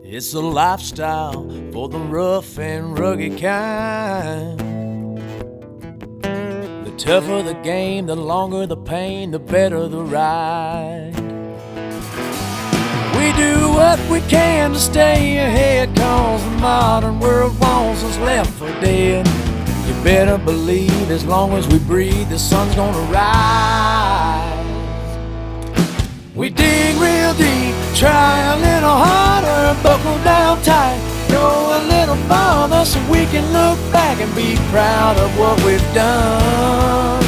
It's a lifestyle for the rough and rugged kind. The tougher the game, the longer the pain, the better the ride. We do what we can to stay ahead, cause the modern world wants us left for dead. You better believe as long as we breathe, the sun's gonna rise. We dig real deep, try a little harder, buckle down tight, go a little farther so we can look back and be proud of what we've done.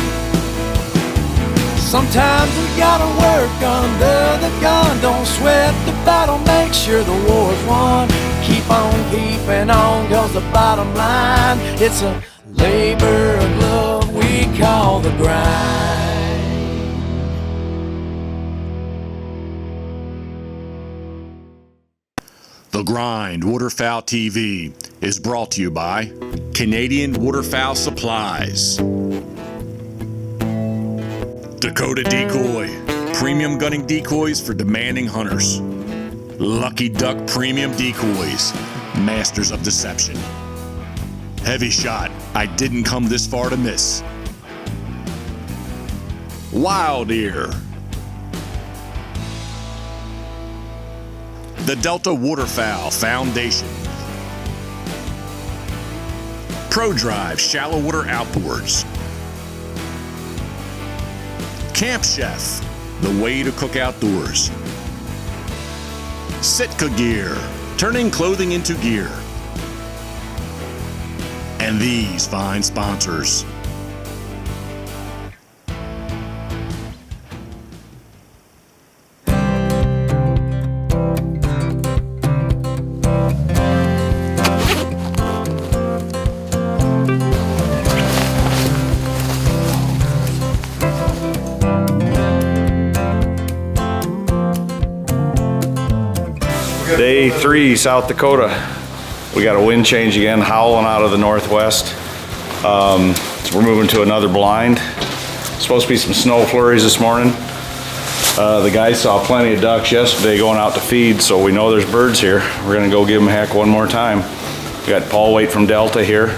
Sometimes we gotta work under the gun, don't sweat the battle, make sure the war's won. Keep on keeping on, cause the bottom line, it's a labor of love we call the grind. The Grind Waterfowl TV is brought to you by Canadian Waterfowl Supplies, Dakota Decoy, premium gunning decoys for demanding hunters, Lucky Duck premium decoys, masters of deception, Heavy Shot, I didn't come this far to miss, Wild Ear, the Delta Waterfowl Foundation, Pro Drive Shallow Water Outboards, Camp Chef, the way to cook outdoors, Sitka Gear, turning clothing into gear, and these fine sponsors. Day 3, South Dakota. We got a wind change again, howling out of the northwest. So we're moving to another blind. Supposed to be some snow flurries this morning. The guys saw plenty of ducks yesterday going out to feed, so we know there's birds here. We're gonna go give them a heck one more time. We got Paul Wait from Delta here,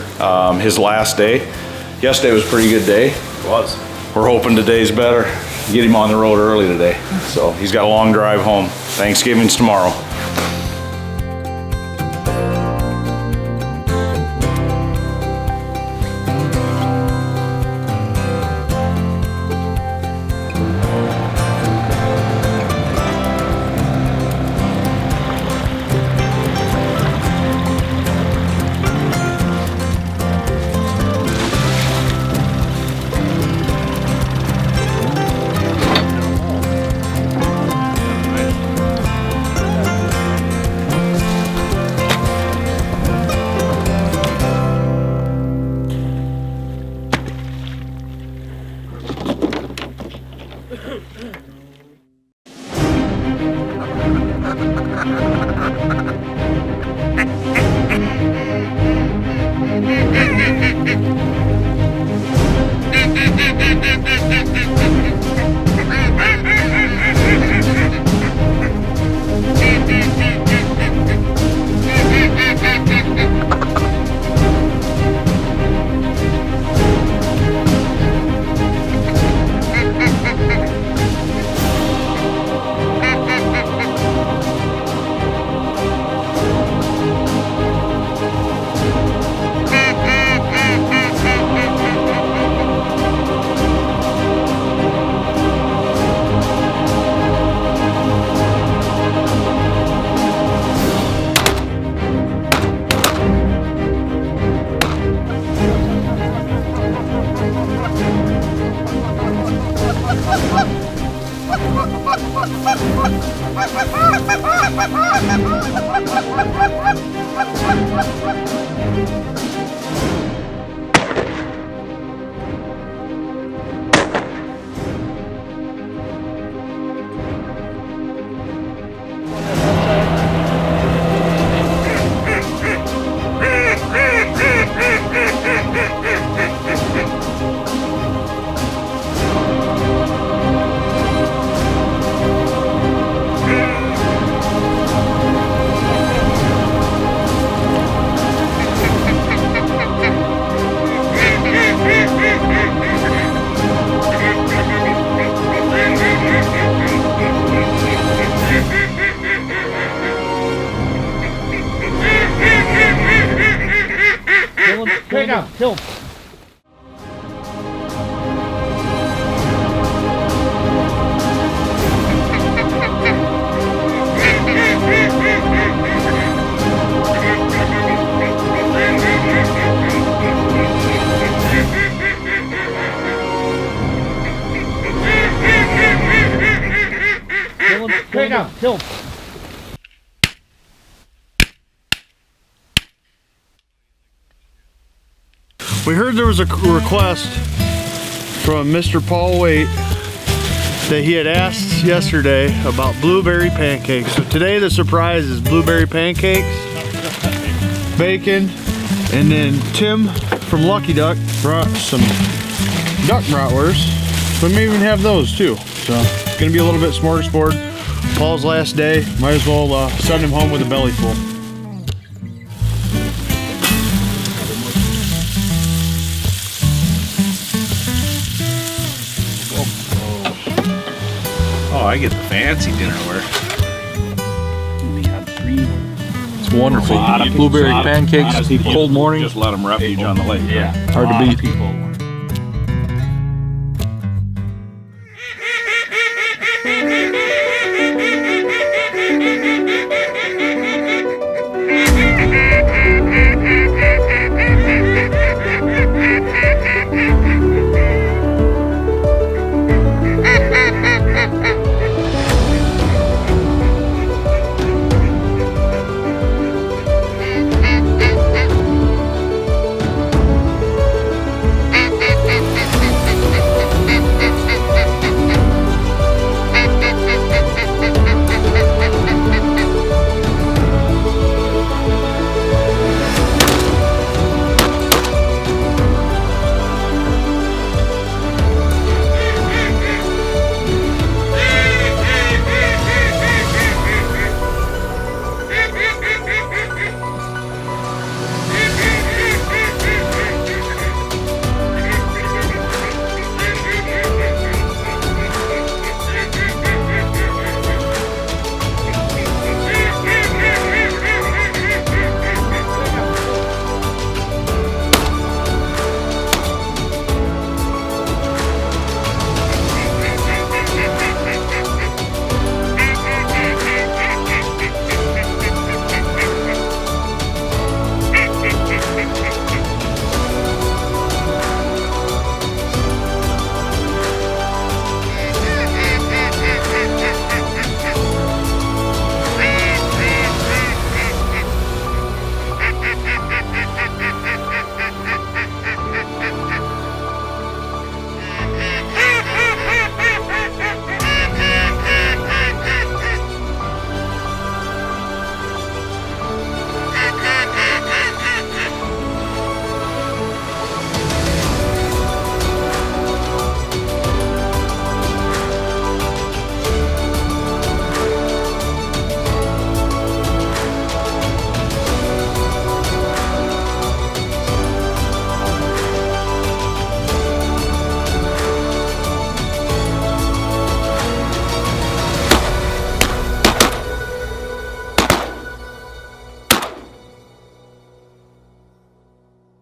his last day. Yesterday was a pretty good day. It was. We're hoping today's better. Get him on the road early today. So he's got a long drive home. Thanksgiving's tomorrow. him, kill him. Kill him, kill him. We heard there was a request from Mr. Paul Wait that he had asked yesterday about blueberry pancakes. So today the surprise is blueberry pancakes, bacon, and then Tim from Lucky Duck brought some duck bratwurst. We may even have those too. So it's gonna be a little bit smorgasbord. Paul's last day, might as well send him home with a belly full. Oh, I get the fancy dinnerware. We had 3. It's wonderful. Blueberry pancakes, cold morning. Just let them refuge on the lake. Yeah. Hard to beat. People.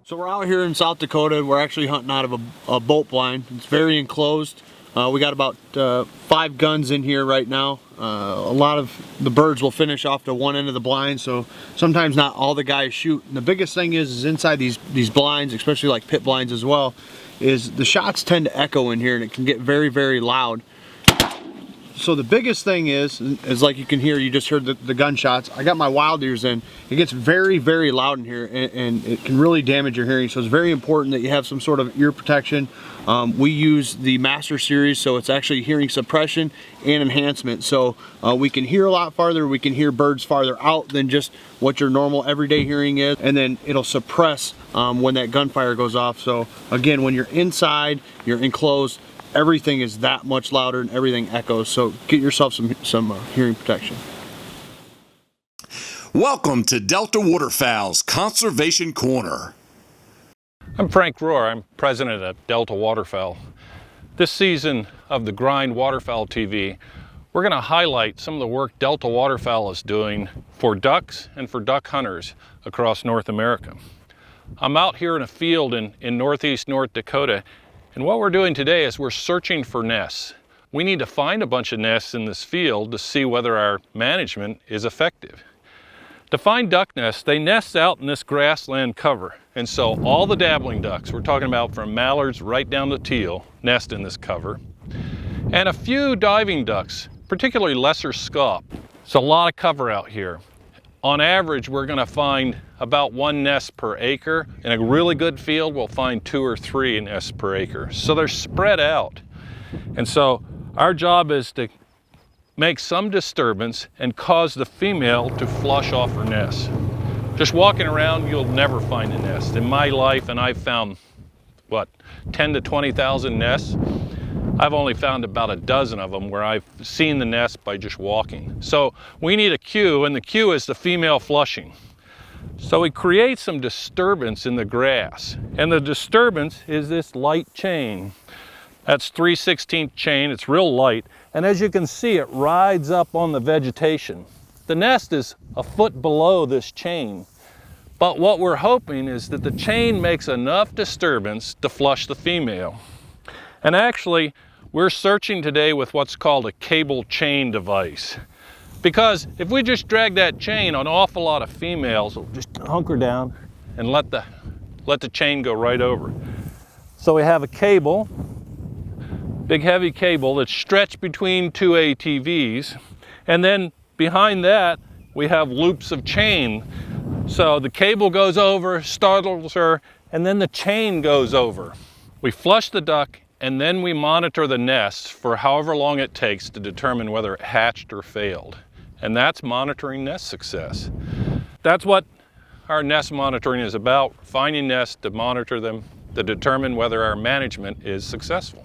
So we're out here in South Dakota. We're actually hunting out of a bolt blind. It's very enclosed. We got about 5 guns in here right now. A lot of the birds will finish off to one end of the blind, so sometimes not all the guys shoot. And the biggest thing is inside these blinds, especially like pit blinds as well, is the shots tend to echo in here and it can get very, very loud. So the biggest thing is like you can hear, you just heard the gunshots. I got my wild ears in. It gets very, very loud in here and it can really damage your hearing. So it's very important that you have some sort of ear protection. We use the Master Series, so it's actually hearing suppression and enhancement. So we can hear a lot farther, we can hear birds farther out than just what your normal everyday hearing is. And then it'll suppress when that gunfire goes off. So again, when you're inside, you're enclosed, everything is that much louder and everything echoes. So get yourself some hearing protection. Welcome to Delta Waterfowl's Conservation Corner. I'm Frank Rohr. I'm president of Delta Waterfowl. This season of the Grind Waterfowl TV, we're going to highlight some of the work Delta Waterfowl is doing for ducks and for duck hunters across North America. I'm out here in a field in northeast North Dakota, and what we're doing today is we're searching for nests. We need to find a bunch of nests in this field to see whether our management is effective. To find duck nests, they nest out in this grassland cover, and so all the dabbling ducks, we're talking about from mallards right down to teal, nest in this cover, and a few diving ducks, particularly lesser scaup. It's a lot of cover out here. On average, we're going to find about 1 nest per acre. In a really good field, we'll find 2 or 3 nests per acre. So they're spread out. And so our job is to make some disturbance and cause the female to flush off her nest. Just walking around, you'll never find a nest. In my life, and I've found, what, 10 to 20,000 nests, I've only found about a dozen of them where I've seen the nest by just walking. So we need a cue, and the cue is the female flushing. So we create some disturbance in the grass, and the disturbance is this light chain. That's 3/16 chain, it's real light, and as you can see, it rides up on the vegetation. The nest is a foot below this chain, but what we're hoping is that the chain makes enough disturbance to flush the female. And actually, we're searching today with what's called a cable chain device. Because if we just drag that chain, an awful lot of females will just hunker down and let the chain go right over. So we have a cable, big heavy cable that's stretched between 2 ATVs, and then behind that we have loops of chain. So the cable goes over, startles her, and then the chain goes over. We flush the duck, and then we monitor the nest for however long it takes to determine whether it hatched or failed. And that's monitoring nest success. That's what our nest monitoring is about, finding nests to monitor them, to determine whether our management is successful.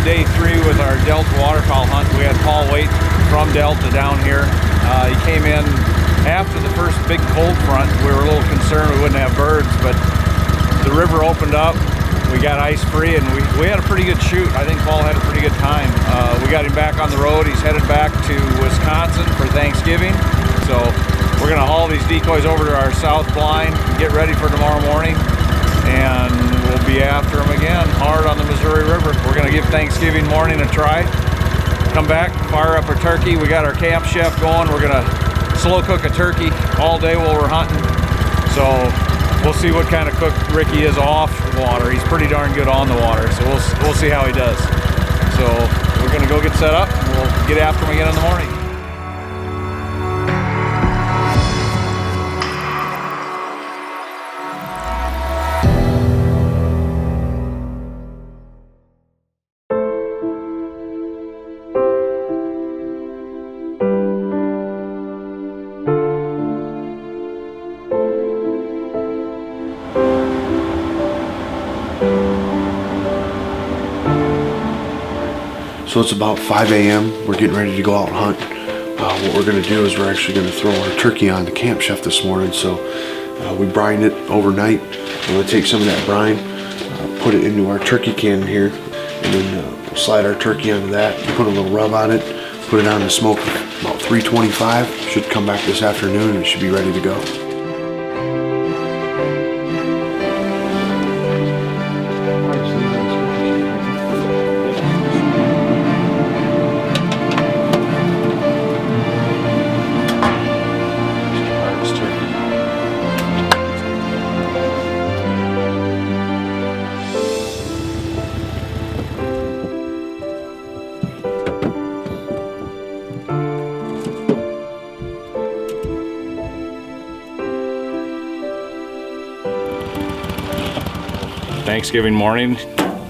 Day 3 with our Delta waterfowl hunt. We had Paul Wait from Delta down here. He came in after the first big cold front. We were a little concerned we wouldn't have birds, but the river opened up. We got ice free and we had a pretty good shoot. I think Paul had a pretty good time. We got him back on the road. He's headed back to Wisconsin for Thanksgiving. So we're gonna haul these decoys over to our south blind, get ready for tomorrow morning, and we'll be after them again hard on the Missouri River. We're gonna give Thanksgiving morning a try. Come back, fire up our turkey. We got our camp chef going. We're gonna slow cook a turkey all day while we're hunting. So we'll see what kind of cook Ricky is off water. He's pretty darn good on the water, so we'll see how he does. So we're gonna go get set up and we'll get after him again in the morning. So it's about 5 a.m. We're getting ready to go out and hunt. What we're going to do is we're actually going to throw our turkey on the camp chef this morning. So we brined it overnight. We're going to take some of that brine, put it into our turkey can here, and then we'll slide our turkey onto that, put a little rub on it, put it on the smoke about 325. Should come back this afternoon and it should be ready to go. Thanksgiving morning,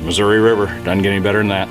Missouri River. Doesn't get any better than that.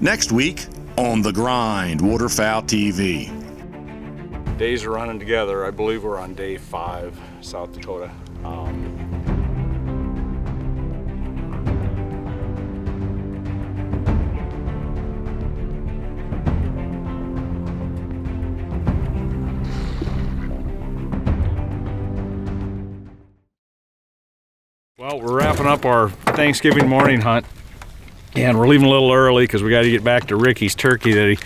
Next week on the Grind Waterfowl TV. Days are running together. I believe we're on day 5, South Dakota. Well, we're wrapping up our Thanksgiving morning hunt. And we're leaving a little early because we got to get back to Ricky's turkey that he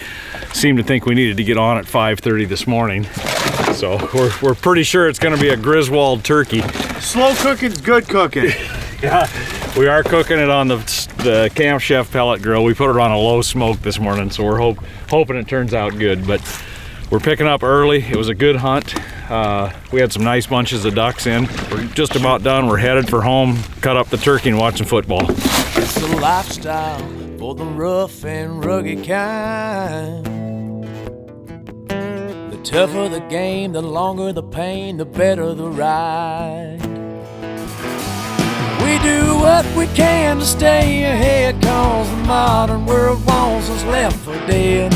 seemed to think we needed to get on at 5:30 this morning. So we're pretty sure it's going to be a Griswold turkey. Slow cooking's good cooking. Yeah, we are cooking it on the Camp Chef pellet grill. We put it on a low smoke this morning, so we're hoping it turns out good. But we're picking up early. It was a good hunt. We had some nice bunches of ducks in. We're just about done. We're headed for home, cut up the turkey and watch some football. It's a lifestyle for the rough and rugged kind. The tougher the game, the longer the pain, the better the ride. We do what we can to stay ahead, 'cause the modern world wants us left for dead.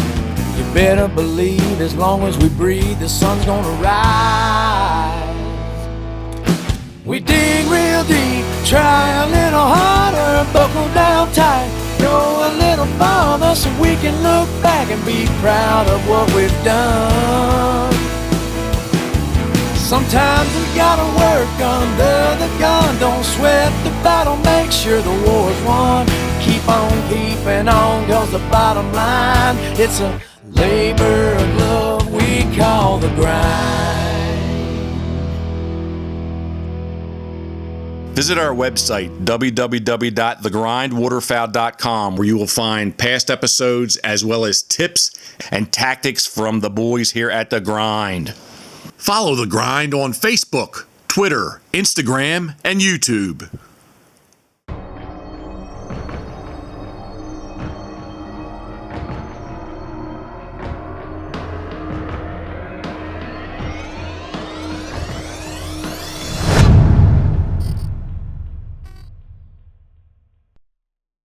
You better believe as long as we breathe, the sun's gonna rise. We dig real deep, try a little harder, buckle down tight, go a us so we can look back and be proud of what we've done. Sometimes we gotta work under the gun. Don't sweat the battle, make sure the war's won. Keep on keeping on, cause the bottom line, it's a labor of love we call the grind. Visit our website, www.thegrindwaterfowl.com, where you will find past episodes as well as tips and tactics from the boys here at The Grind. Follow The Grind on Facebook, Twitter, Instagram, and YouTube.